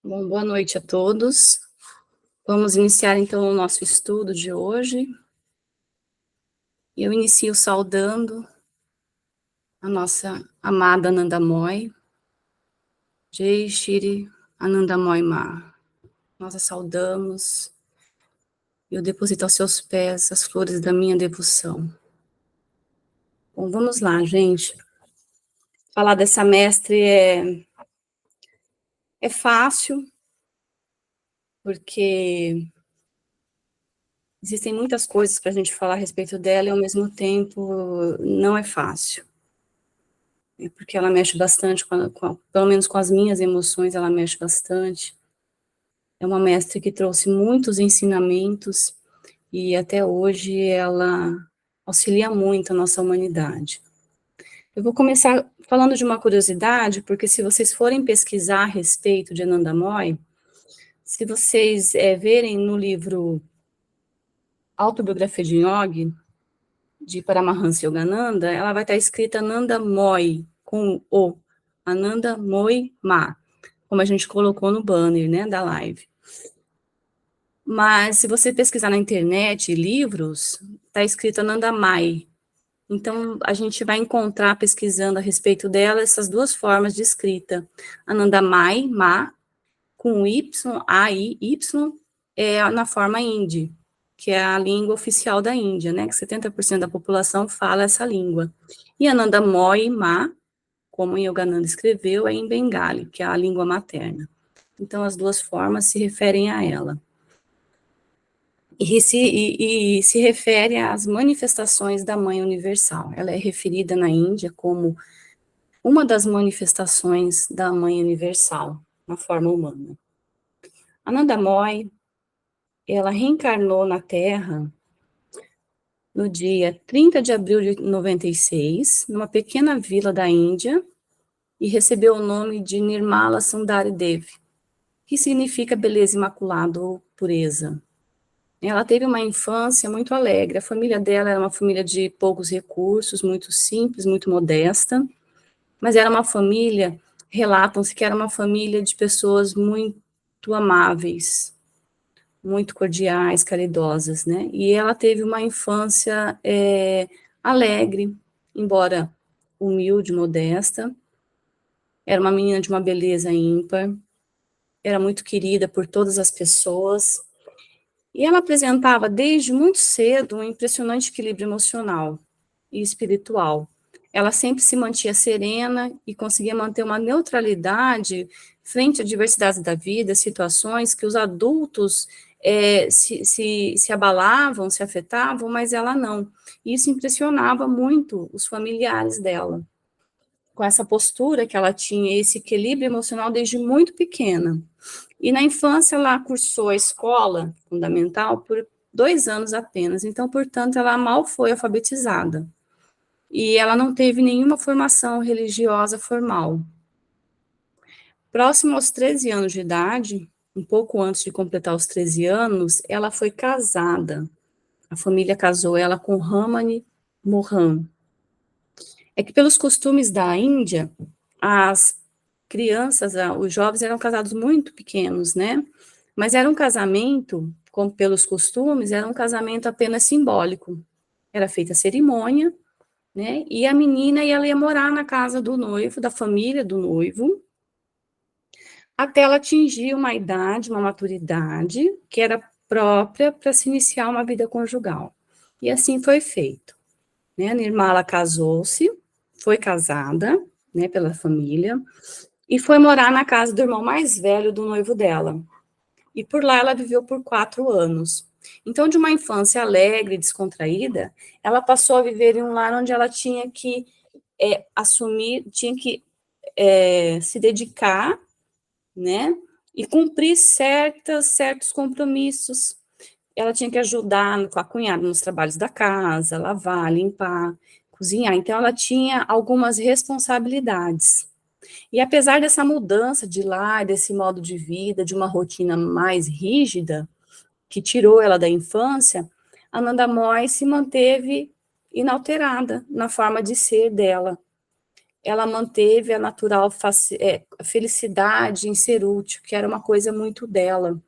Bom, boa noite a todos. Vamos iniciar então o nosso estudo de hoje. Eu inicio saudando a nossa amada Anandamoy, Jai Shri Anandamoy Ma. Nós a saudamos e eu deposito aos seus pés as flores da minha devoção. Bom, vamos lá, gente. Falar dessa mestre é fácil, porque existem muitas coisas para a gente falar a respeito dela e, ao mesmo tempo, não é fácil. Porque ela mexe bastante, pelo menos com as minhas emoções, ela mexe bastante. É uma mestre que trouxe muitos ensinamentos e até hoje ela auxilia muito a nossa humanidade. Eu vou começar falando de uma curiosidade, porque se vocês forem pesquisar a respeito de Ananda Moy, se vocês verem no livro Autobiografia de Yogi, de Paramahansa Yogananda, ela vai estar escrita Ananda Moy, com O, Ananda Moy Ma, como a gente colocou no banner, né, da live. Mas se você pesquisar na internet, livros, está escrito Ananda Mai. Então, a gente vai encontrar, pesquisando a respeito dela, essas duas formas de escrita. Ananda Mai, Ma, com Y, A-I-Y, na forma hindi, que é a língua oficial da Índia, né, que 70% da população fala essa língua. E Ananda Moy, Ma, como Yogananda escreveu, é em Bengali, que é a língua materna. Então, as duas formas se referem a ela. E se refere às manifestações da Mãe Universal. Ela é referida na Índia como uma das manifestações da Mãe Universal, na forma humana. Ananda Moy, ela reencarnou na Terra no dia 30 de abril de 96, numa pequena vila da Índia, e recebeu o nome de Nirmala Sundari Devi, que significa beleza imaculada ou pureza. Ela teve uma infância muito alegre. A família dela era uma família de poucos recursos, muito simples, muito modesta, mas era uma família, relatam-se que era uma família de pessoas muito amáveis, muito cordiais, caridosas, né? E ela teve uma infância alegre, embora humilde, modesta. Era uma menina de uma beleza ímpar, era muito querida por todas as pessoas. E ela apresentava desde muito cedo um impressionante equilíbrio emocional e espiritual. Ela sempre se mantinha serena e conseguia manter uma neutralidade frente a diversidades da vida, situações que os adultos se abalavam, se afetavam, mas ela não. E isso impressionava muito os familiares dela, com essa postura que ela tinha, esse equilíbrio emocional desde muito pequena. E na infância ela cursou a escola fundamental por 2 anos apenas, então, portanto, ela mal foi alfabetizada. E ela não teve nenhuma formação religiosa formal. Próximo aos 13 anos de idade, um pouco antes de completar os 13 anos, ela foi casada. A família casou ela com Ramani Mohan. É que pelos costumes da Índia, as crianças, os jovens eram casados muito pequenos, né? Mas era um casamento, como pelos costumes, era um casamento apenas simbólico. Era feita a cerimônia, né? E a menina ela ia morar na casa do noivo, da família do noivo, até ela atingir uma idade, uma maturidade, que era própria para se iniciar uma vida conjugal. E assim foi feito. Né? A Nirmala casou-se, foi casada, né, pela família, e foi morar na casa do irmão mais velho do noivo dela. E por lá ela viveu por 4 anos. Então, de uma infância alegre, descontraída, ela passou a viver em um lar onde ela tinha que assumir, tinha que se dedicar, né, e cumprir certos compromissos. Ela tinha que ajudar com a cunhada nos trabalhos da casa, lavar, limpar, cozinhar. Então, ela tinha algumas responsabilidades. E apesar dessa mudança de lar, desse modo de vida, de uma rotina mais rígida, que tirou ela da infância, a Nanda Moy se manteve inalterada na forma de ser dela. ela manteve a natural felicidade em ser útil, que era uma coisa muito dela.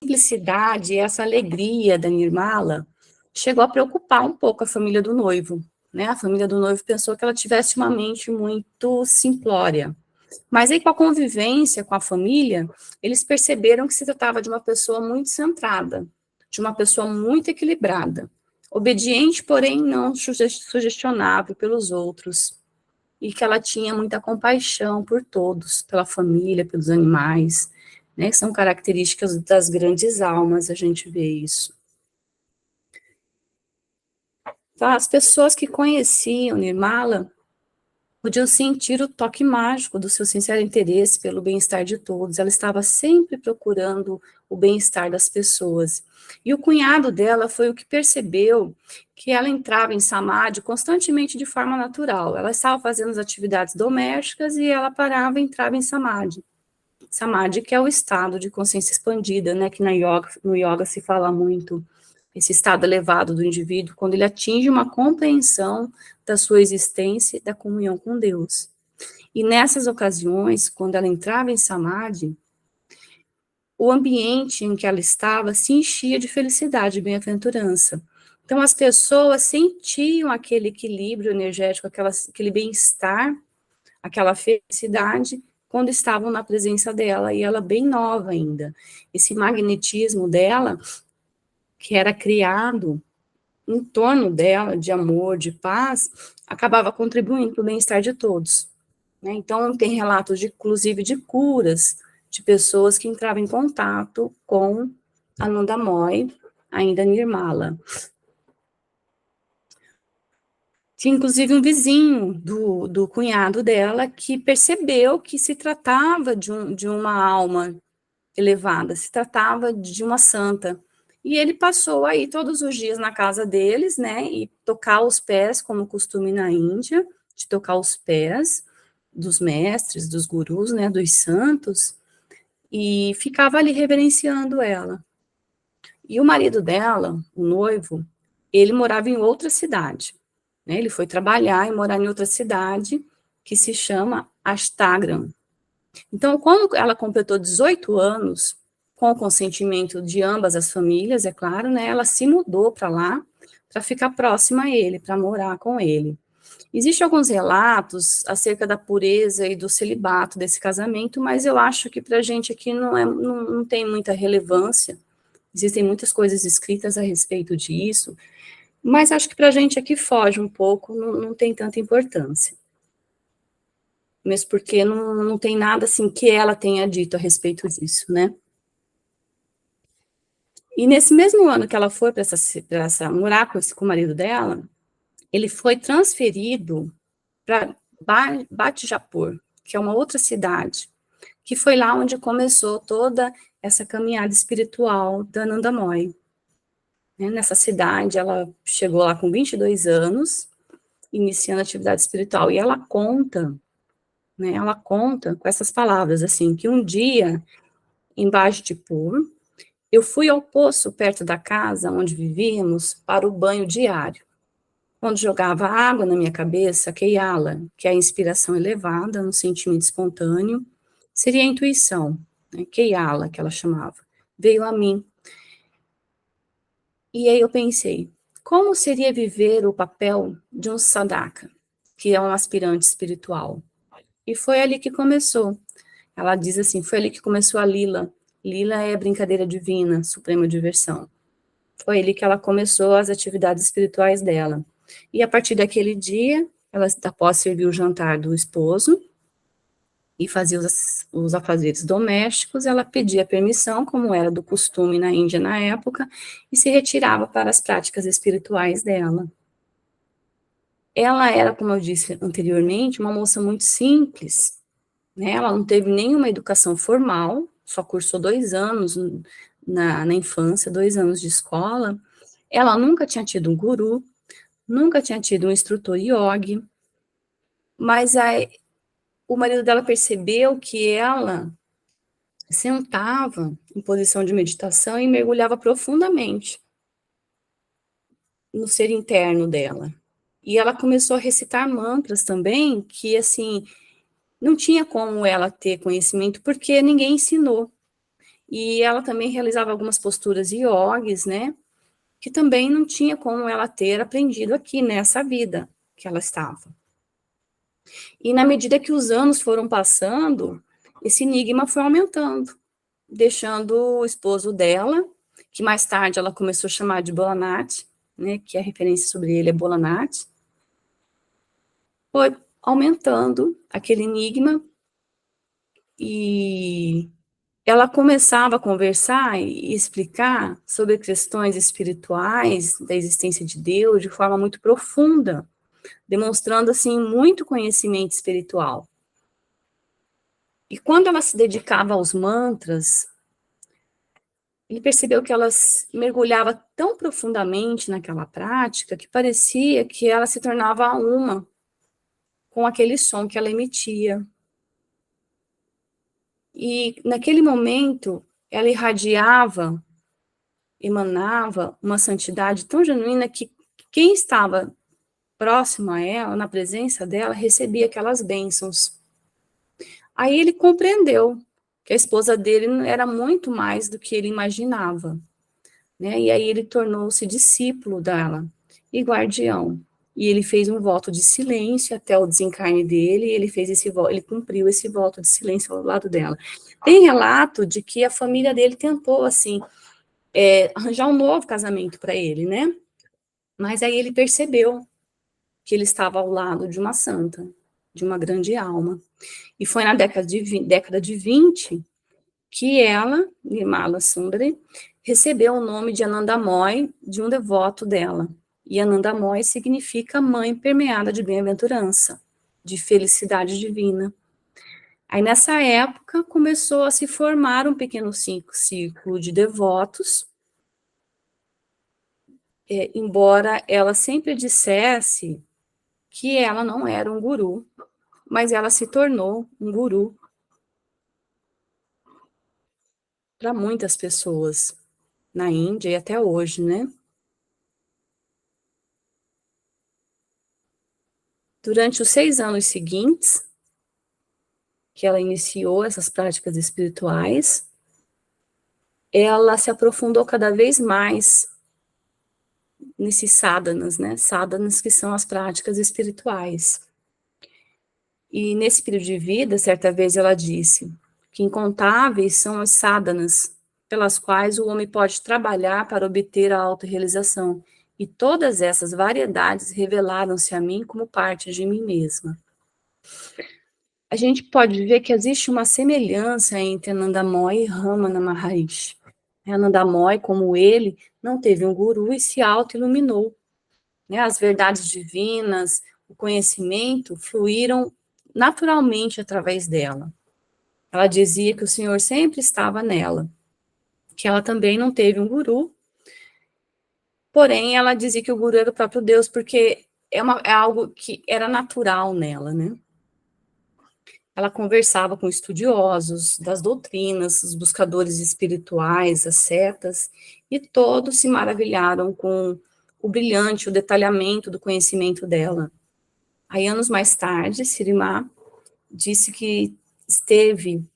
Simplicidade e essa alegria da Nirmala chegou a preocupar um pouco a família do noivo, né? A família do noivo pensou que ela tivesse uma mente muito simplória. Mas aí, com a convivência com a família, eles perceberam que se tratava de uma pessoa muito centrada, de uma pessoa muito equilibrada, obediente, porém não sugestionável pelos outros, e que ela tinha muita compaixão por todos, pela família, pelos animais, né? São características das grandes almas, a gente vê isso. Então, as pessoas que conheciam Nirmala podiam sentir o toque mágico do seu sincero interesse pelo bem-estar de todos. Ela estava sempre procurando o bem-estar das pessoas. E o cunhado dela foi o que percebeu que ela entrava em samadhi constantemente de forma natural. Ela estava fazendo as atividades domésticas e ela parava e entrava em samadhi. Samadhi, que é o estado de consciência expandida, né, que no yoga se fala muito, esse estado elevado do indivíduo, quando ele atinge uma compreensão da sua existência e da comunhão com Deus. E nessas ocasiões, quando ela entrava em Samadhi, o ambiente em que ela estava se enchia de felicidade e bem-aventurança. Então, as pessoas sentiam aquele equilíbrio energético, aquele bem-estar, aquela felicidade, quando estavam na presença dela, e ela bem nova ainda. Esse magnetismo dela, que era criado em torno dela, de amor, de paz, acabava contribuindo para o bem-estar de todos. Né? Então, tem relatos, inclusive, de curas, de pessoas que entravam em contato com Ananda Moy, ainda Nirmala. Tinha, inclusive, um vizinho do cunhado dela que percebeu que se tratava de uma alma elevada, se tratava de uma santa. E ele passou aí todos os dias na casa deles, né, e tocar os pés, como costume na Índia, de tocar os pés dos mestres, dos gurus, né, dos santos, e ficava ali reverenciando ela. E o marido dela, o noivo, ele morava em outra cidade, né, ele foi trabalhar e morar em outra cidade, que se chama Astagram. Então, quando ela completou 18 anos, com o consentimento de ambas as famílias, é claro, né, ela se mudou para lá, para ficar próxima a ele, para morar com ele. Existem alguns relatos acerca da pureza e do celibato desse casamento, mas eu acho que para a gente aqui não tem muita relevância. Existem muitas coisas escritas a respeito disso, mas acho que para a gente aqui foge um pouco, não tem tanta importância. Mesmo porque não tem nada assim que ela tenha dito a respeito disso, né? E nesse mesmo ano que ela foi para essa morar com o marido dela, ele foi transferido para Batjapur, que é uma outra cidade, que foi lá onde começou toda essa caminhada espiritual da Ananda Moy. Nessa cidade, ela chegou lá com 22 anos, iniciando a atividade espiritual, e ela conta, né, ela conta com essas palavras, assim, que um dia, em Bajpur, eu fui ao poço perto da casa onde vivíamos para o banho diário. Quando jogava água na minha cabeça, Keyala, que é a inspiração elevada, um sentimento espontâneo, seria a intuição, né, Keyala, que ela chamava, veio a mim. E aí eu pensei, como seria viver o papel de um sadhaka, que é um aspirante espiritual? E foi ali que começou. Ela diz assim, foi ali que começou a Lila. Lila é brincadeira divina, suprema diversão. Foi ali que ela começou as atividades espirituais dela. E a partir daquele dia, ela, após servir o jantar do esposo e fazer os afazeres domésticos, ela pedia permissão, como era do costume na Índia na época, e se retirava para as práticas espirituais dela. Ela era, como eu disse anteriormente, uma moça muito simples, né? Ela não teve nenhuma educação formal, só cursou 2 anos na infância, 2 anos de escola. Ela nunca tinha tido um guru, nunca tinha tido um instrutor yogi, mas aí, o marido dela percebeu que ela sentava em posição de meditação e mergulhava profundamente no ser interno dela. E ela começou a recitar mantras também, que, assim, não tinha como ela ter conhecimento, porque ninguém ensinou. E ela também realizava algumas posturas iogues, né, que também não tinha como ela ter aprendido aqui nessa vida que ela estava. E na medida que os anos foram passando, esse enigma foi aumentando, deixando o esposo dela, que mais tarde ela começou a chamar de Bolanat, né, que a referência sobre ele é Bolanat, foi aumentando aquele enigma e ela começava a conversar e explicar sobre questões espirituais da existência de Deus de forma muito profunda, demonstrando assim muito conhecimento espiritual. E quando ela se dedicava aos mantras, ele percebeu que ela mergulhava tão profundamente naquela prática que parecia que ela se tornava uma com aquele som que ela emitia. E naquele momento, ela irradiava, emanava uma santidade tão genuína que quem estava próximo a ela, na presença dela, recebia aquelas bênçãos. Aí ele compreendeu que a esposa dele era muito mais do que ele imaginava, né? E aí ele tornou-se discípulo dela e guardião. E ele fez um voto de silêncio até o desencarne dele, e ele fez esse voto, ele cumpriu esse voto de silêncio ao lado dela. Tem relato de que a família dele tentou, assim, arranjar um novo casamento para ele, né? Mas aí ele percebeu que ele estava ao lado de uma santa, de uma grande alma. E foi na década de 20 que ela, Nirmala Sundari, recebeu o nome de Anandamoy de um devoto dela. E Anandamoy significa mãe permeada de bem-aventurança, de felicidade divina. Aí nessa época começou a se formar um pequeno círculo de devotos, embora ela sempre dissesse que ela não era um guru, mas ela se tornou um guru para muitas pessoas na Índia e até hoje, né? Durante os 6 anos seguintes, que ela iniciou essas práticas espirituais, ela se aprofundou cada vez mais nesses sadhanas, né? Sadhanas que são as práticas espirituais. E nesse período de vida, certa vez ela disse que incontáveis são as sadhanas pelas quais o homem pode trabalhar para obter a autorrealização, e todas essas variedades revelaram-se a mim como parte de mim mesma. A gente pode ver que existe uma semelhança entre Anandamoy e Ramana Maharishi. Anandamoy, como ele, não teve um guru e se auto-iluminou, né? As verdades divinas, o conhecimento fluíram naturalmente através dela. Ela dizia que o Senhor sempre estava nela, que ela também não teve um guru, porém ela dizia que o guru era o próprio Deus, porque é algo que era natural nela, né? Ela conversava com estudiosos das doutrinas, os buscadores espirituais, as setas, e todos se maravilharam com o brilhante, o detalhamento do conhecimento dela. Aí, anos mais tarde, Sirimá disse que teve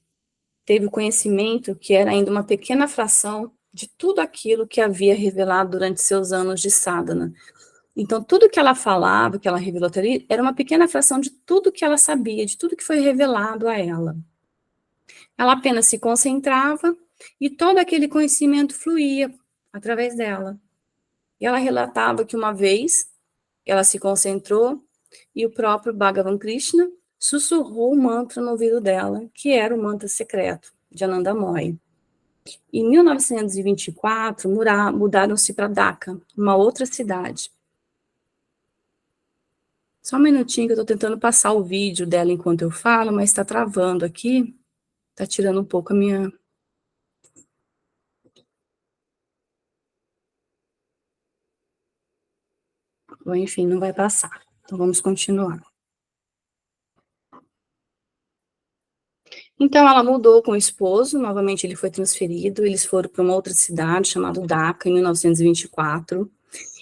o conhecimento que era ainda uma pequena fração de tudo aquilo que havia revelado durante seus anos de sadhana. Então, tudo que ela falava, que ela revelou ali, era uma pequena fração de tudo que ela sabia, de tudo que foi revelado a ela. Ela apenas se concentrava e todo aquele conhecimento fluía através dela. E ela relatava que uma vez ela se concentrou e o próprio Bhagavan Krishna sussurrou um mantra no ouvido dela, que era o mantra secreto de Anandamoy. Em 1924, mudaram-se para Dhaka, uma outra cidade. Só um minutinho que eu estou tentando passar o vídeo dela enquanto eu falo, mas está travando aqui, está tirando um pouco a minha... Bom, enfim, não vai passar. Então vamos continuar. Então ela mudou com o esposo, novamente ele foi transferido, eles foram para uma outra cidade chamada Dhaka, em 1924.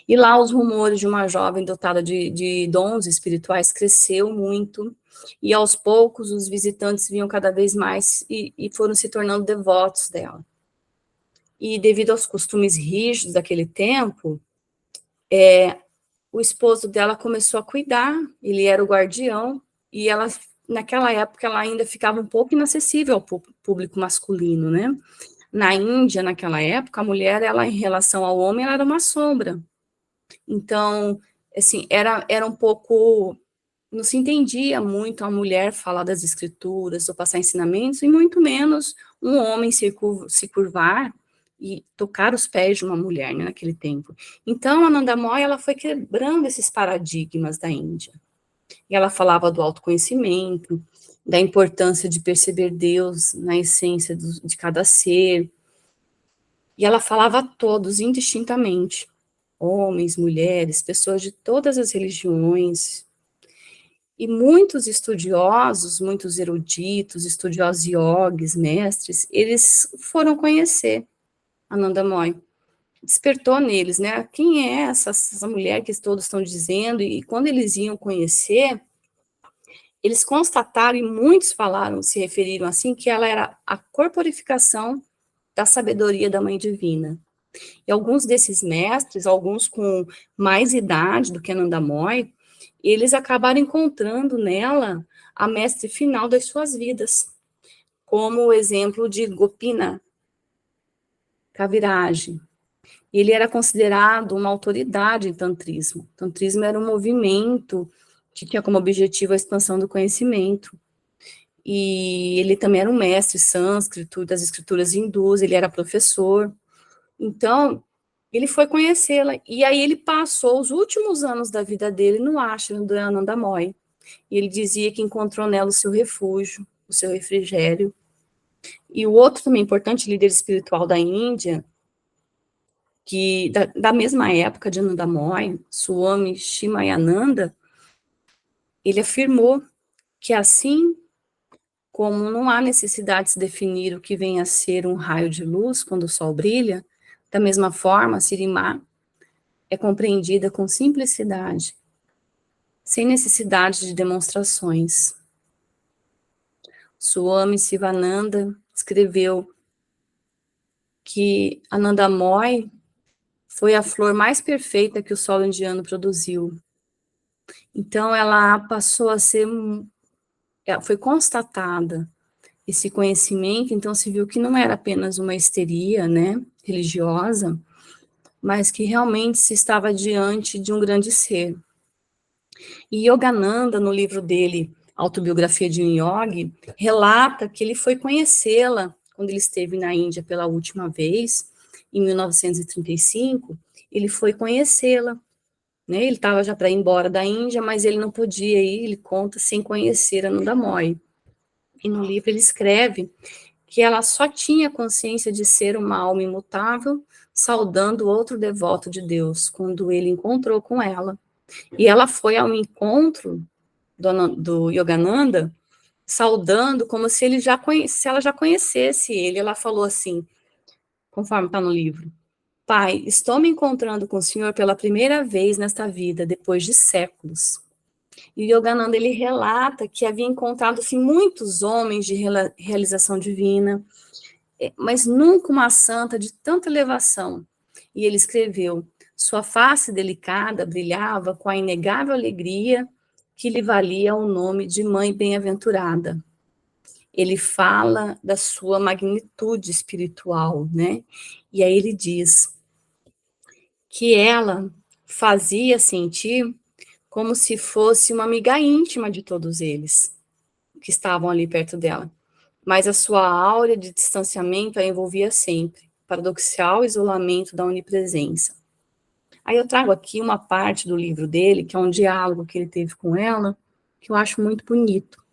E lá os rumores de uma jovem dotada de dons espirituais cresceu muito, e aos poucos os visitantes vinham cada vez mais e foram se tornando devotos dela. E devido aos costumes rígidos daquele tempo, o esposo dela começou a cuidar, ele era o guardião, e ela, naquela época, ela ainda ficava um pouco inacessível ao público masculino, né? Na Índia, naquela época, a mulher, ela, em relação ao homem, ela era uma sombra. Então, assim, era um pouco, não se entendia muito a mulher falar das escrituras ou passar ensinamentos, e muito menos um homem se curvar e tocar os pés de uma mulher, né, naquele tempo. Então, a Nanda Moy, ela foi quebrando esses paradigmas da Índia. E ela falava do autoconhecimento, da importância de perceber Deus na essência de cada ser. E ela falava a todos, indistintamente, homens, mulheres, pessoas de todas as religiões. E muitos estudiosos, muitos eruditos, estudiosos yogis, mestres, eles foram conhecer a Nanda Moy. Despertou neles, né? Quem é essa mulher que todos estão dizendo? E quando eles iam conhecer, eles constataram, e muitos falaram, se referiram assim, que ela era a corporificação da sabedoria da Mãe Divina. E alguns desses mestres, alguns com mais idade do que a Nanda Moy, eles acabaram encontrando nela a mestre final das suas vidas, como o exemplo de Gopinath Kaviraj. Ele era considerado uma autoridade em tantrismo. O tantrismo era um movimento que tinha como objetivo a expansão do conhecimento. E ele também era um mestre sânscrito das escrituras hindus, ele era professor. Então, ele foi conhecê-la, e aí ele passou os últimos anos da vida dele no ashram do Ananda Moy. E ele dizia que encontrou nela o seu refúgio, o seu refrigério. E o outro também importante líder espiritual da Índia, que da mesma época de Ananda Moy, Swami Shimayananda, ele afirmou que assim como não há necessidade de se definir o que vem a ser um raio de luz quando o sol brilha, da mesma forma, Sirimá é compreendida com simplicidade, sem necessidade de demonstrações. Swami Sivananda escreveu que Ananda Moy foi a flor mais perfeita que o solo indiano produziu. Então, ela passou a ser, foi constatada esse conhecimento, então se viu que não era apenas uma histeria, né, religiosa, mas que realmente se estava diante de um grande ser. E Yogananda, no livro dele, Autobiografia de um Yogi, relata que ele foi conhecê-la quando ele esteve na Índia pela última vez, em 1935, ele foi conhecê-la, né? Ele estava já para ir embora da Índia, mas ele não podia ir, ele conta, sem conhecer a Nanda Moy. E no livro ele escreve que ela só tinha consciência de ser uma alma imutável, saudando outro devoto de Deus, quando ele encontrou com ela. E ela foi ao encontro do Yogananda, saudando como se ele se ela já conhecesse ele. Ela falou assim, conforme está no livro: Pai, estou me encontrando com o Senhor pela primeira vez nesta vida, depois de séculos. E o Yogananda, ele relata que havia encontrado assim, muitos homens de realização divina, mas nunca uma santa de tanta elevação. E ele escreveu: sua face delicada brilhava com a inegável alegria que lhe valia o nome de Mãe Bem-aventurada. Ele fala da sua magnitude espiritual, né? E aí ele diz que ela fazia sentir como se fosse uma amiga íntima de todos eles que estavam ali perto dela. Mas a sua áurea de distanciamento a envolvia sempre, paradoxal isolamento da onipresença. Aí eu trago aqui uma parte do livro dele, que é um diálogo que ele teve com ela, que eu acho muito bonito.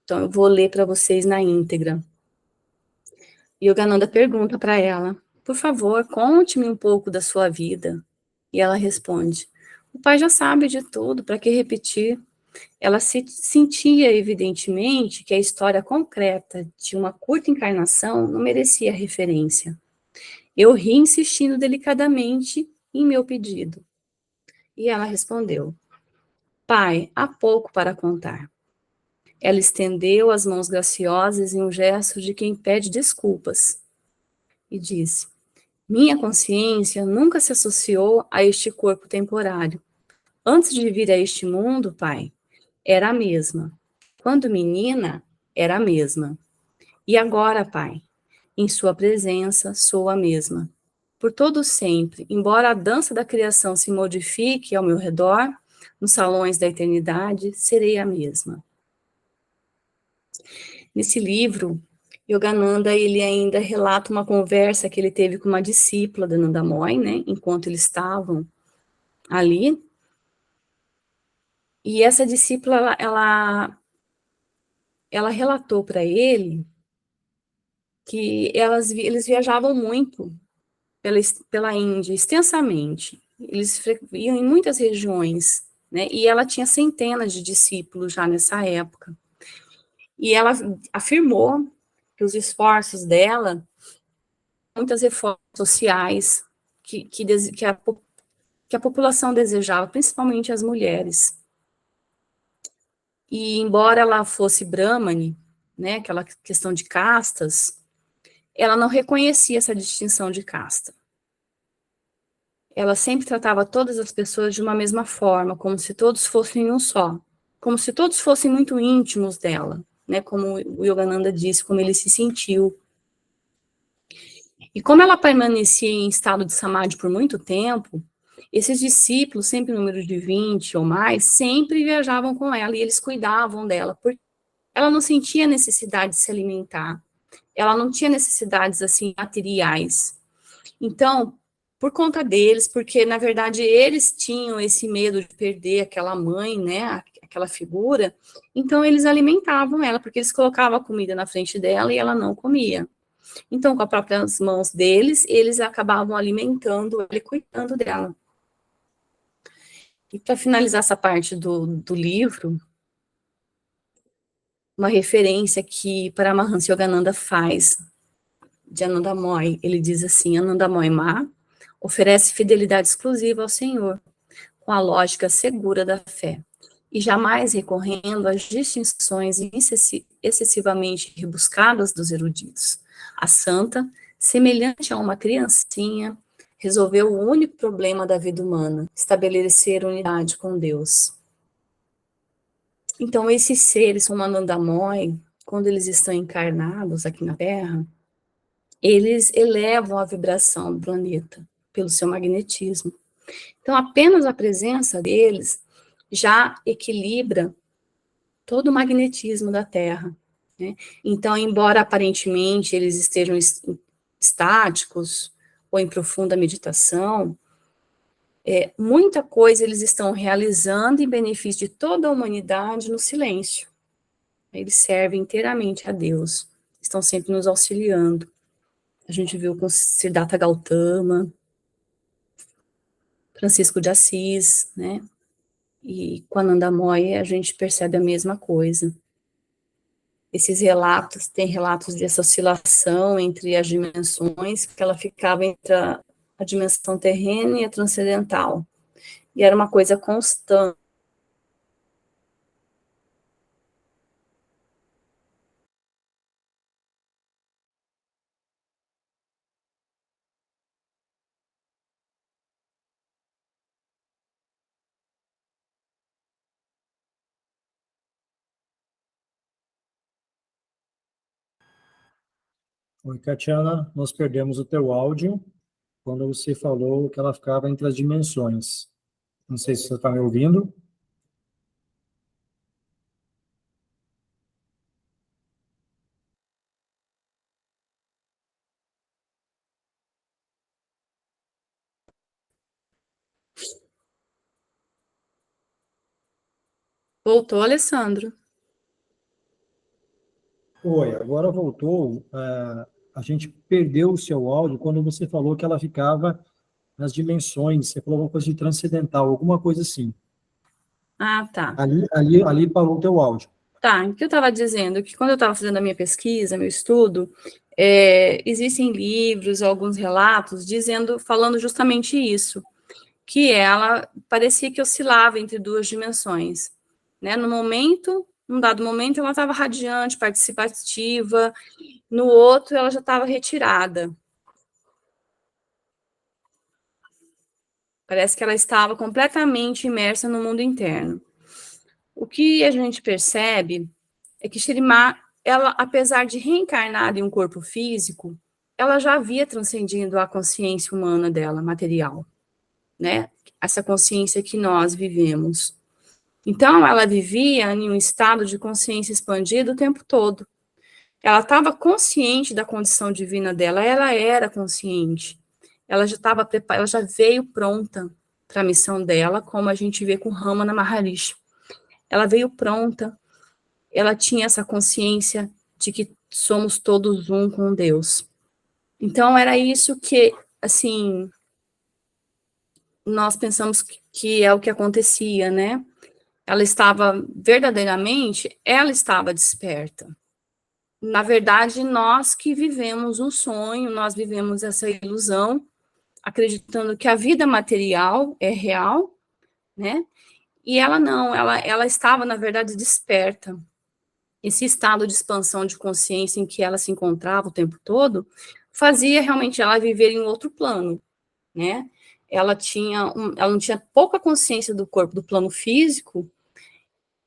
Então eu vou ler para vocês na íntegra. Yogananda pergunta para ela: por favor, conte-me um pouco da sua vida. E ela responde: o pai já sabe de tudo, para que repetir? Ela se sentia, evidentemente, que a história concreta de uma curta encarnação não merecia referência. Eu ri insistindo delicadamente em meu pedido? E ela respondeu: Pai, há pouco para contar. Ela estendeu as mãos graciosas em um gesto de quem pede desculpas e disse: Minha consciência nunca se associou a este corpo temporário. Antes de vir a este mundo, pai, era a mesma. Quando menina, era a mesma. E agora, pai, em sua presença, sou a mesma. Por todo sempre, embora a dança da criação se modifique ao meu redor, nos salões da eternidade, serei a mesma. Nesse livro, Yogananda, ele ainda relata uma conversa que ele teve com uma discípula da Nanda Moy, né, enquanto eles estavam ali. E essa discípula, ela relatou para ele que eles viajavam muito pela Índia, extensamente. Eles iam em muitas regiões, né? E ela tinha centenas de discípulos já nessa época. E ela afirmou que os esforços dela, muitas reformas sociais que a população desejava, principalmente as mulheres. E embora ela fosse brahmane, né, aquela questão de castas, ela não reconhecia essa distinção de casta. Ela sempre tratava todas as pessoas de uma mesma forma, como se todos fossem um só, como se todos fossem muito íntimos dela, né, como o Yogananda disse, como ele se sentiu. E como ela permanecia em estado de samadhi por muito tempo, esses discípulos, sempre em número de 20 ou mais, sempre viajavam com ela e eles cuidavam dela, porque ela não sentia necessidade de se alimentar, ela não tinha necessidades assim materiais. Então, por conta deles, porque na verdade eles tinham esse medo de perder aquela mãe, né, aquela figura, então eles alimentavam ela, porque eles colocavam a comida na frente dela e ela não comia. Então, com as próprias mãos deles, eles acabavam alimentando ela e cuidando dela. E para finalizar essa parte do livro, uma referência que Paramahansa Yogananda faz de Ananda Moy, ele diz assim: Ananda Moy Ma oferece fidelidade exclusiva ao Senhor, com a lógica segura da fé, e jamais recorrendo às distinções excessivamente rebuscadas dos eruditos. A santa, semelhante a uma criancinha, resolveu o único problema da vida humana, estabelecer unidade com Deus. Então, esses seres como Ananda Moy, quando eles estão encarnados aqui na Terra, eles elevam a vibração do planeta pelo seu magnetismo. Então, apenas a presença deles já equilibra todo o magnetismo da Terra, né? Então, embora aparentemente eles estejam estáticos ou em profunda meditação, muita coisa eles estão realizando em benefício de toda a humanidade no silêncio. Eles servem inteiramente a Deus, estão sempre nos auxiliando. A gente viu com Siddhartha Gautama, Francisco de Assis, né? E com Ananda Moy a gente percebe a mesma coisa. Esses relatos, tem relatos dessa oscilação entre as dimensões, que ela ficava entre a dimensão terrena e a transcendental. E era uma coisa constante. Oi, Tatiana, nós perdemos o teu áudio quando você falou que ela ficava entre as dimensões. Não sei se você está me ouvindo. Voltou, Alessandro? Oi, agora voltou. A gente perdeu o seu áudio quando você falou que ela ficava nas dimensões. Você falou alguma coisa de transcendental, alguma coisa assim. Ah, tá. Ali parou o teu áudio. Tá, o que eu estava dizendo? Que quando eu estava fazendo a minha pesquisa, meu estudo, existem livros, alguns relatos, falando justamente isso, que ela parecia que oscilava entre duas dimensões, né? Num dado momento, ela estava radiante, participativa, no outro, ela já estava retirada. Parece que ela estava completamente imersa no mundo interno. O que a gente percebe é que Shrimá, ela, apesar de reencarnada em um corpo físico, ela já havia transcendido a consciência humana dela, material, né? Essa consciência que nós vivemos. Então, ela vivia em um estado de consciência expandida o tempo todo. Ela estava consciente da condição divina dela, ela era consciente. Ela já estava preparada, ela já veio pronta para a missão dela, como a gente vê com Ramana Maharishi. Ela veio pronta, ela tinha essa consciência de que somos todos um com Deus. Então, era isso que, assim, nós pensamos que é o que acontecia, né? Ela estava, verdadeiramente, ela estava desperta. Na verdade, nós que vivemos um sonho, nós vivemos essa ilusão, acreditando que a vida material é real, né? E ela não, ela estava, na verdade, desperta. Esse estado de expansão de consciência em que ela se encontrava o tempo todo, fazia realmente ela viver em outro plano, né? Ela não tinha pouca consciência do corpo, do plano físico,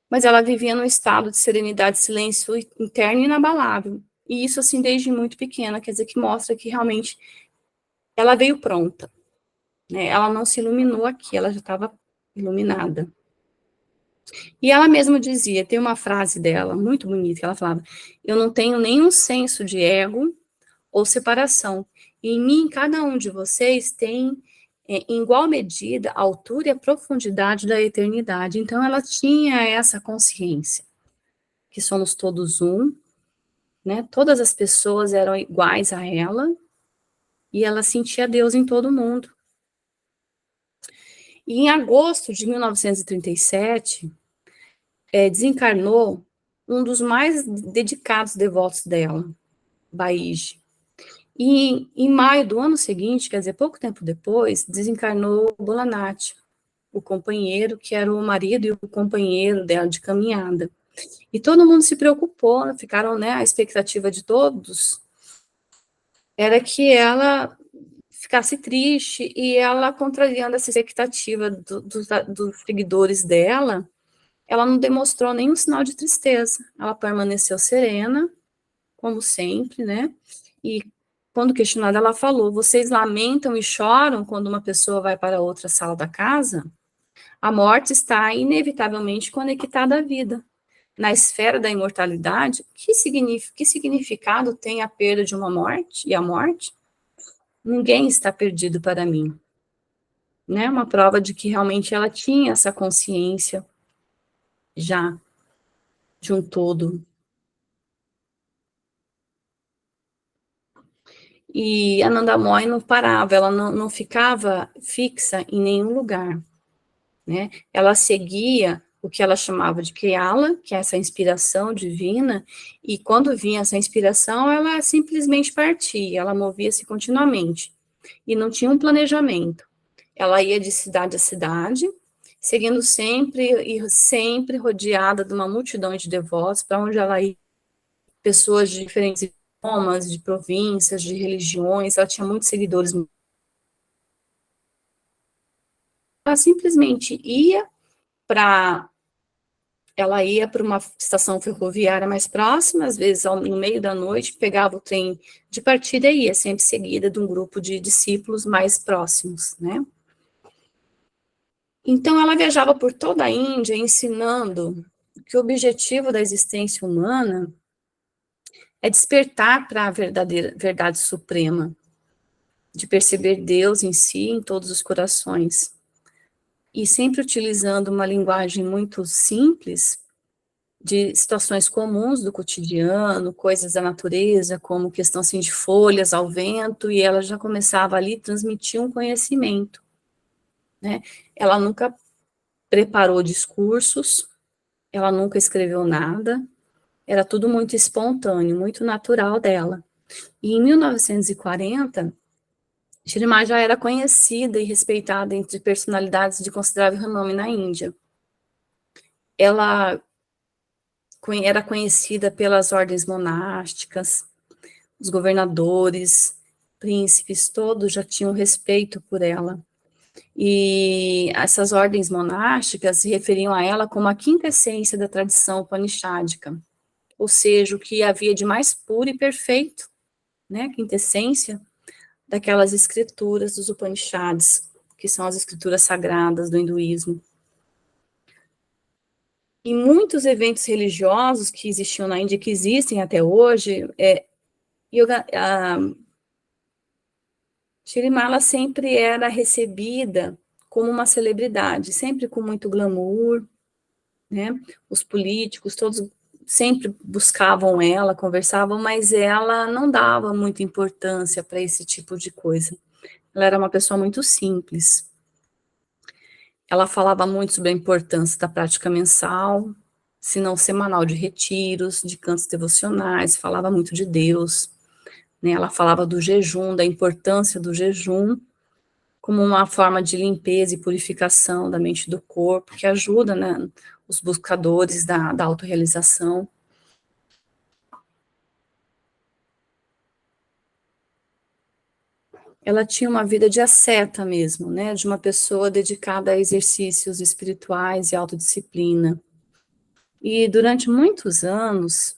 mas ela vivia num estado de serenidade, silêncio interno inabalável. E isso, assim, desde muito pequena, quer dizer, que mostra que realmente ela veio pronta, né? Ela não se iluminou aqui, ela já estava iluminada. E ela mesma dizia, tem uma frase dela, muito bonita, que ela falava, eu não tenho nenhum senso de ego ou separação. E em mim, cada um de vocês tem, em igual medida, a altura e a profundidade da eternidade. Então, ela tinha essa consciência, que somos todos um, né? Todas as pessoas eram iguais a ela, e ela sentia Deus em todo mundo. E em agosto de 1937, desencarnou um dos mais dedicados devotos dela, Baiji. E em maio do ano seguinte, quer dizer, pouco tempo depois, desencarnou Bolanati, o companheiro, que era o marido e o companheiro dela de caminhada. E todo mundo se preocupou, ficaram, né, a expectativa de todos era que ela ficasse triste, e ela, contrariando essa expectativa dos seguidores dela, ela não demonstrou nenhum sinal de tristeza, ela permaneceu serena, como sempre, né, e quando questionada, ela falou, vocês lamentam e choram quando uma pessoa vai para outra sala da casa? A morte está inevitavelmente conectada à vida. Na esfera da imortalidade, que significado tem a perda de uma morte e a morte? Ninguém está perdido para mim. Né? Uma prova de que realmente ela tinha essa consciência já de um todo. E a Nanda Moy não parava, ela não ficava fixa em nenhum lugar. Né? Ela seguia o que ela chamava de Kriala, que é essa inspiração divina, e quando vinha essa inspiração, ela simplesmente partia, ela movia-se continuamente, e não tinha um planejamento. Ela ia de cidade a cidade, seguindo sempre e sempre rodeada de uma multidão de devotos, para onde ela ia, pessoas de diferentes idiomas, de províncias, de religiões, ela tinha muitos seguidores. Ela simplesmente ela ia para uma estação ferroviária mais próxima, às vezes no meio da noite, pegava o trem de partida e ia, sempre seguida de um grupo de discípulos mais próximos, né? Então, ela viajava por toda a Índia ensinando que o objetivo da existência humana é despertar para a verdadeira verdade suprema, de perceber Deus em si, em todos os corações. E sempre utilizando uma linguagem muito simples, de situações comuns do cotidiano, coisas da natureza, como questão assim, de folhas ao vento, e ela já começava ali a transmitir um conhecimento. Né? Ela nunca preparou discursos, ela nunca escreveu nada, era tudo muito espontâneo, muito natural dela. E em 1940, Shri já era conhecida e respeitada entre personalidades de considerável renome na Índia. Ela era conhecida pelas ordens monásticas, os governadores, príncipes, todos já tinham respeito por ela. E essas ordens monásticas se referiam a ela como a quintessência da tradição upanishádica, ou seja, o que havia de mais puro e perfeito, né, quintessência daquelas escrituras dos Upanishads, que são as escrituras sagradas do hinduísmo. E muitos eventos religiosos que existiam na Índia, que existem até hoje, Shri Mala sempre era recebida como uma celebridade, sempre com muito glamour, né? Os políticos, todos sempre buscavam ela, conversavam, mas ela não dava muita importância para esse tipo de coisa. Ela era uma pessoa muito simples. Ela falava muito sobre a importância da prática mensal, se não semanal, de retiros, de cantos devocionais, falava muito de Deus, né? Ela falava do jejum, da importância do jejum, como uma forma de limpeza e purificação da mente e do corpo, que ajuda, né, os buscadores da autorrealização. Ela tinha uma vida de asceta mesmo, né, de uma pessoa dedicada a exercícios espirituais e autodisciplina. E durante muitos anos,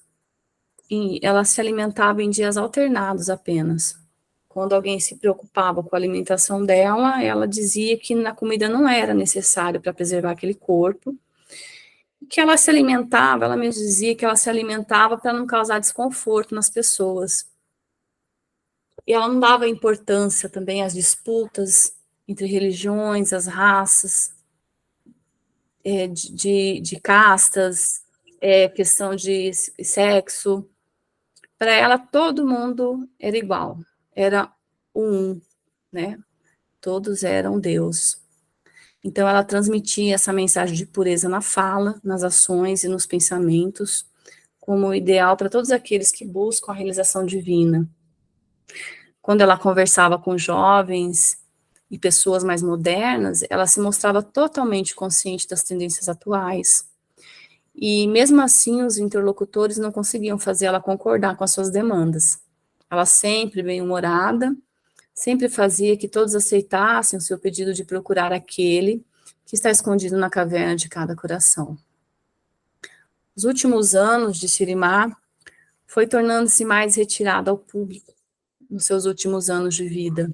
ela se alimentava em dias alternados apenas. Quando alguém se preocupava com a alimentação dela, ela dizia que na comida não era necessário para preservar aquele corpo, que ela se alimentava, ela mesmo dizia que ela se alimentava para não causar desconforto nas pessoas. E ela não dava importância também às disputas entre religiões, as raças, de castas, questão de sexo. Para ela, todo mundo era igual, era um, né? Todos eram Deus. Então, ela transmitia essa mensagem de pureza na fala, nas ações e nos pensamentos, como ideal para todos aqueles que buscam a realização divina. Quando ela conversava com jovens e pessoas mais modernas, ela se mostrava totalmente consciente das tendências atuais. E mesmo assim, os interlocutores não conseguiam fazer ela concordar com as suas demandas. Ela sempre bem-humorada, sempre fazia que todos aceitassem o seu pedido de procurar aquele que está escondido na caverna de cada coração. Os últimos anos de Shirimá foi tornando-se mais retirada ao público nos seus últimos anos de vida.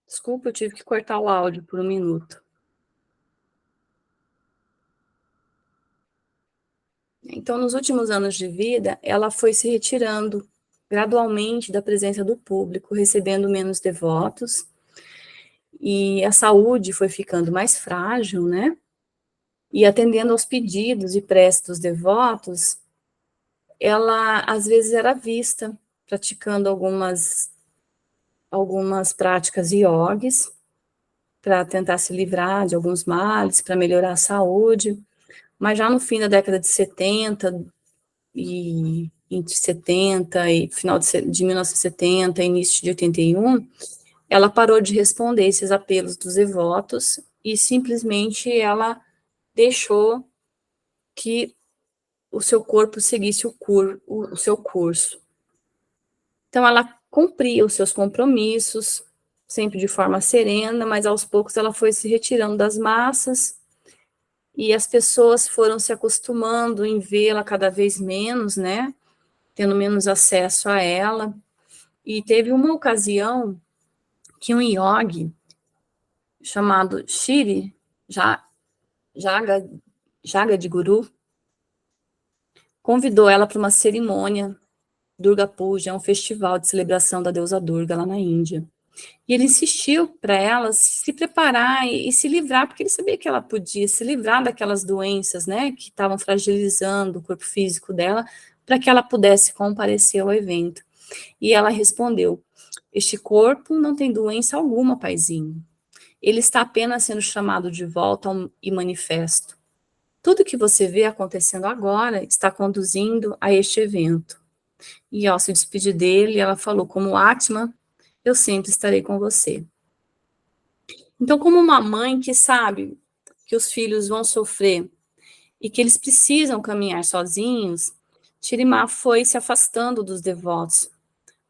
Desculpa, eu tive que cortar o áudio por um minuto. Então, nos últimos anos de vida, ela foi se retirando gradualmente da presença do público, recebendo menos devotos, e a saúde foi ficando mais frágil, né? E atendendo aos pedidos e preces dos devotos, ela às vezes era vista praticando algumas práticas iogues para tentar se livrar de alguns males, para melhorar a saúde, mas já no fim da década de 70, e entre 70 e final de 1970, início de 81, ela parou de responder esses apelos dos devotos e simplesmente ela deixou que o seu corpo seguisse o seu curso. Então, ela cumpria os seus compromissos, sempre de forma serena, mas aos poucos ela foi se retirando das massas e as pessoas foram se acostumando em vê-la cada vez menos, né? Tendo menos acesso a ela. E teve uma ocasião que um yogi chamado Shri Jaga de Guru convidou ela para uma cerimônia Durga Puja, um festival de celebração da deusa Durga lá na Índia. E ele insistiu para ela se preparar e se livrar, porque ele sabia que ela podia se livrar daquelas doenças, né, que estavam fragilizando o corpo físico dela, para que ela pudesse comparecer ao evento. E ela respondeu: este corpo não tem doença alguma, paizinho. ele está apenas sendo chamado de volta e manifesto. Tudo que você vê acontecendo agora está conduzindo a este evento. E ao se despedir dele, ela falou, como Atman, eu sempre estarei com você. Então, como uma mãe que sabe que os filhos vão sofrer e que eles precisam caminhar sozinhos, Shri foi se afastando dos devotos,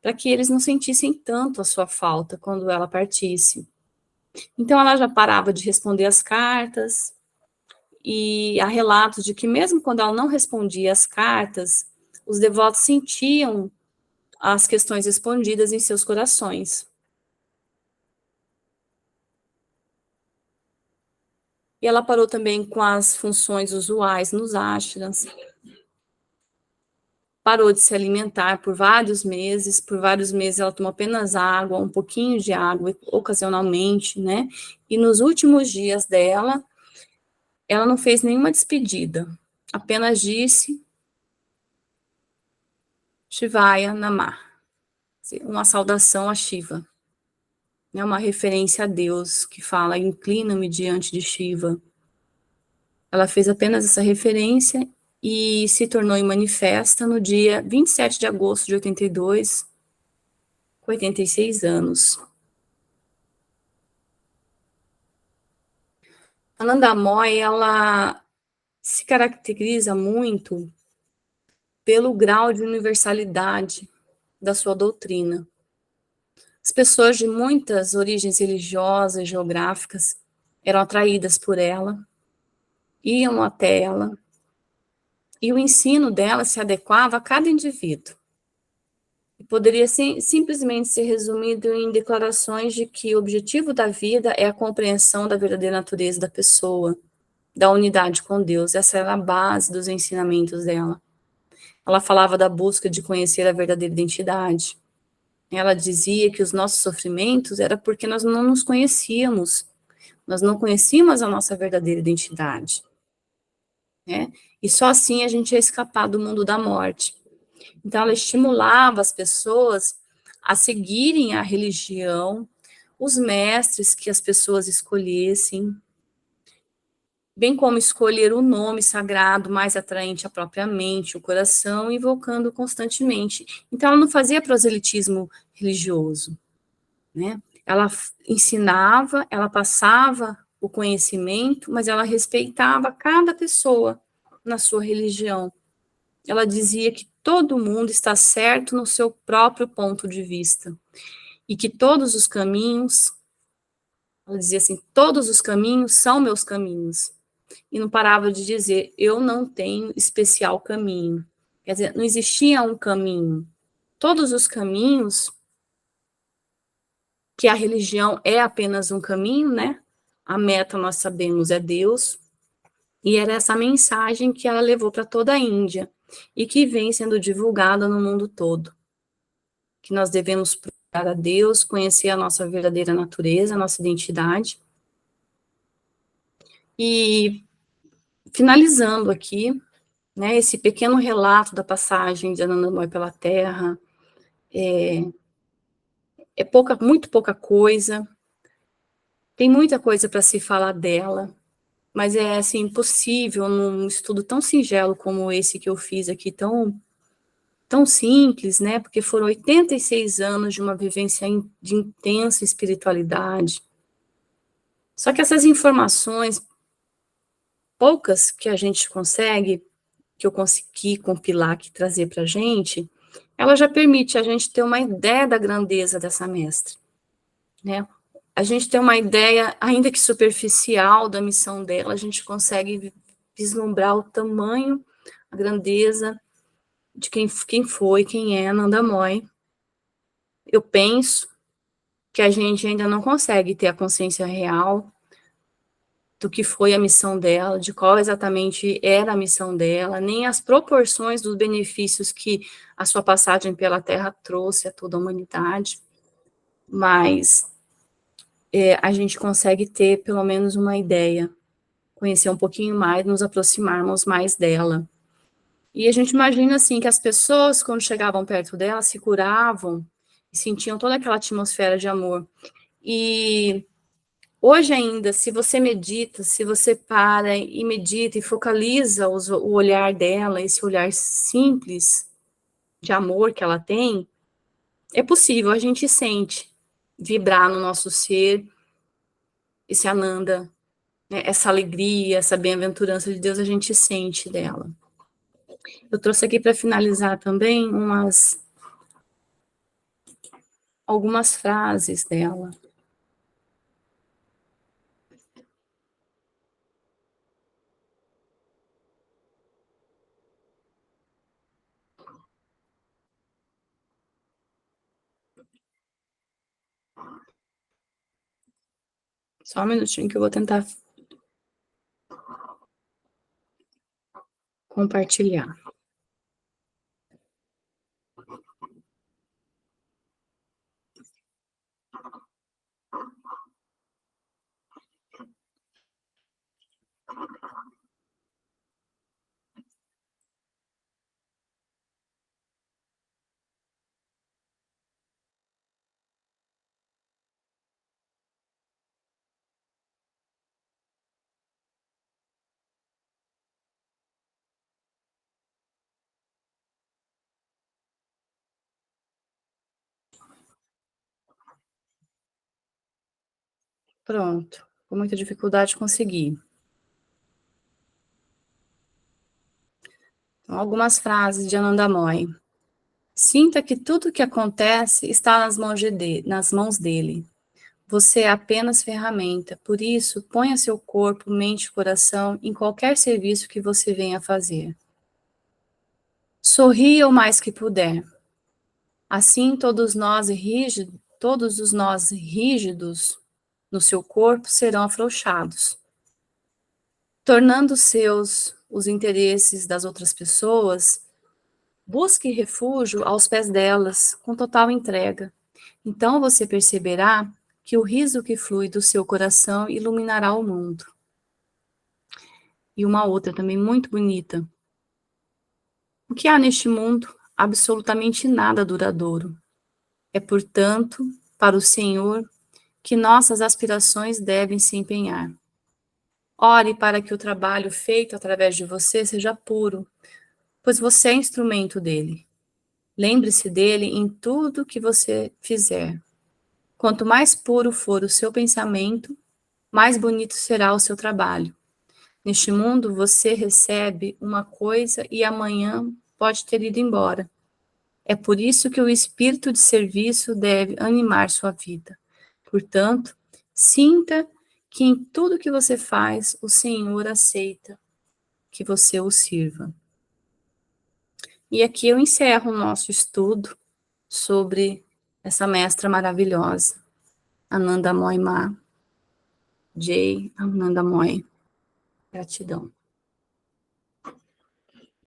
para que eles não sentissem tanto a sua falta quando ela partisse. Então, ela já parava de responder as cartas, e há relatos de que mesmo quando ela não respondia as cartas, os devotos sentiam as questões respondidas em seus corações. E ela parou também com as funções usuais nos ashrams, parou de se alimentar por vários meses ela tomou apenas água, um pouquinho de água, ocasionalmente, né? E nos últimos dias dela, ela não fez nenhuma despedida, apenas disse Shivaya Namah, uma saudação a Shiva, né? Uma referência a Deus, que fala, inclina-me diante de Shiva. Ela fez apenas essa referência e se tornou manifesta no dia 27 de agosto de 82, com 86 anos. Ananda Moy, ela se caracteriza muito pelo grau de universalidade da sua doutrina. As pessoas de muitas origens religiosas e geográficas eram atraídas por ela, iam até ela, e o ensino dela se adequava a cada indivíduo. E poderia simplesmente ser resumido em declarações de que o objetivo da vida é a compreensão da verdadeira natureza da pessoa, da unidade com Deus. Essa era a base dos ensinamentos dela. Ela falava da busca de conhecer a verdadeira identidade. Ela dizia que os nossos sofrimentos era porque nós não nos conhecíamos, nós não conhecíamos a nossa verdadeira identidade, né? E só assim a gente ia escapar do mundo da morte. Então, ela estimulava as pessoas a seguirem a religião, os mestres que as pessoas escolhessem, bem como escolher o nome sagrado mais atraente à própria mente, o coração, invocando constantemente. Então, ela não fazia proselitismo religioso, né? Ela ensinava, ela passava o conhecimento, mas ela respeitava cada pessoa na sua religião. Ela dizia que todo mundo está certo no seu próprio ponto de vista, e que todos os caminhos, ela dizia assim, todos os caminhos são meus caminhos, e não parava de dizer, eu não tenho especial caminho, quer dizer, não existia um caminho, todos os caminhos, que a religião é apenas um caminho, né, a meta nós sabemos é Deus, e era essa mensagem que ela levou para toda a Índia, e que vem sendo divulgada no mundo todo, que nós devemos procurar a Deus, conhecer a nossa verdadeira natureza, a nossa identidade. E finalizando aqui, né, esse pequeno relato da passagem de Ananda Moy pela Terra, muito pouca coisa, tem muita coisa para se falar dela, mas é assim, impossível num estudo tão singelo como esse que eu fiz aqui, tão simples, né? Porque foram 86 anos de uma vivência de intensa espiritualidade. Só que essas informações, poucas que a gente consegue, que eu consegui compilar aqui, trazer para a gente, ela já permite a gente ter uma ideia da grandeza dessa mestre, né? A gente tem uma ideia, ainda que superficial, da missão dela, a gente consegue vislumbrar o tamanho, a grandeza de quem foi, quem é Ananda Moy. Eu penso que a gente ainda não consegue ter a consciência real do que foi a missão dela, de qual exatamente era a missão dela, nem as proporções dos benefícios que a sua passagem pela Terra trouxe a toda a humanidade, mas a gente consegue ter pelo menos uma ideia, conhecer um pouquinho mais, nos aproximarmos mais dela. E a gente imagina, assim, que as pessoas, quando chegavam perto dela, se curavam e sentiam toda aquela atmosfera de amor. E Hoje ainda, se você medita, se você para e medita e focaliza o olhar dela, esse olhar simples de amor que ela tem, é possível, a gente sente vibrar no nosso ser esse Ananda, né, essa alegria, essa bem-aventurança de Deus, a gente sente dela. Eu trouxe aqui para finalizar também algumas frases dela. Só um minutinho que eu vou tentar compartilhar. Pronto. Com muita dificuldade consegui. Então, algumas frases de Ananda Moy. Sinta que tudo o que acontece está nas mãos dele. Você é apenas ferramenta, por isso, ponha seu corpo, mente e coração em qualquer serviço que você venha fazer. Sorria o mais que puder. Assim, todos os nós rígidos no seu corpo serão afrouxados, tornando seus os interesses das outras pessoas. Busque refúgio aos pés delas, com total entrega. Então você perceberá que o riso que flui do seu coração iluminará o mundo. E uma outra também muito bonita. O que há neste mundo? Absolutamente nada duradouro. É, portanto, para o Senhor que nossas aspirações devem se empenhar. Ore para que o trabalho feito através de você seja puro, pois você é instrumento dele. Lembre-se dele em tudo que você fizer. Quanto mais puro for o seu pensamento, mais bonito será o seu trabalho. Neste mundo, você recebe uma coisa e amanhã pode ter ido embora. É por isso que o espírito de serviço deve animar sua vida. Portanto, sinta que em tudo que você faz, o Senhor aceita que você o sirva. E aqui eu encerro o nosso estudo sobre essa mestra maravilhosa, Ananda Moy Ma, Jai Ananda Moy. Gratidão.